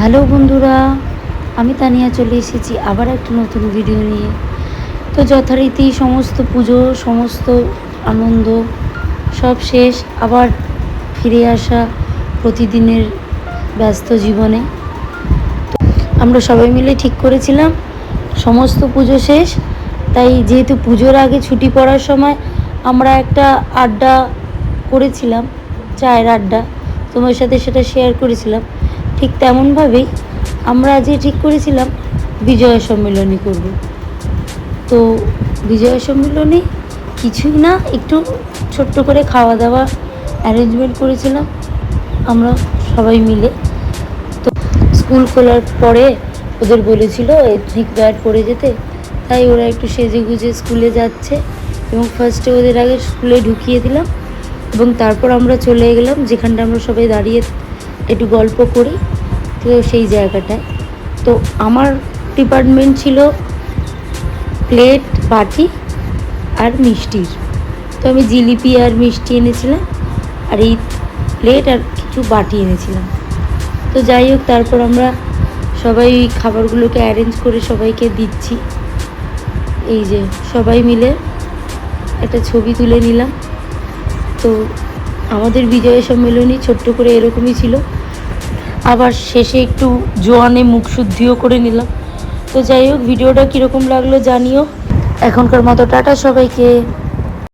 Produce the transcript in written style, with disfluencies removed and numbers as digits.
Hello বন্ধুরা, আমি তানিয়া চলে এসেছি আবার একটা নতুন ভিডিও নিয়ে। তো যথারীতি সমস্ত পুজো, সমস্ত আনন্দ সব শেষ, আবার ফিরে আসা প্রতিদিনের ব্যস্ত জীবনে। আমরা সবাই মিলে ঠিক করেছিলাম সমস্ত পুজো শেষ, তাই যেহেতু পুজোর আগে ছুটি পড়ার সময় আমরা একটা আড্ডা করেছিলাম, চায়ের আড্ডা, তোমার সাথে সেটা শেয়ার করেছিলাম। ঠিক তেমনভাবেই আমরা আজকে ঠিক করেছিলাম বিজয়া সম্মেলনী করব। তো বিজয়া সম্মেলনী কিছুই না, একটু ছোট্ট করে খাওয়া দাওয়া অ্যারেঞ্জমেন্ট করেছিলাম আমরা সবাই মিলে। তো স্কুল খোলার পরে ওদের বলেছিল এথনিক ওয়্যার পরে যেতে, তাই ওরা একটু সেজে গুজে স্কুলে যাচ্ছে এবং ফার্স্টে ওদের আগে স্কুলে ঢুকিয়ে দিলাম এবং তারপর আমরা চলে গেলাম যেখানটা আমরা সবাই দাঁড়িয়ে একটু গল্প করি, তো সেই জায়গাটায়। তো আমার ডিপার্টমেন্ট ছিল প্লেট, বাটি আর মিষ্টির। তো আমি জিলিপি আর মিষ্টি এনেছিলাম, আর এই প্লেট আর কিছু বাটি এনেছিলাম। তো যাই হোক, তারপর আমরা সবাই খাবারগুলোকে অ্যারেঞ্জ করে সবাইকে দিচ্ছি। এই যে সবাই মিলে একটা ছবি তুলে নিলাম। তো আমাদের বিজয় সম্মেলনী ছোট্ট করে এরকমই ছিল। আবার শেষে একটু জোয়ানে মুখ শুদ্ধিও করে নিলাম। তো যাই হোক, ভিডিওটা কীরকম লাগলো জানিও। এখনকার মতো টাটা সবাইকে।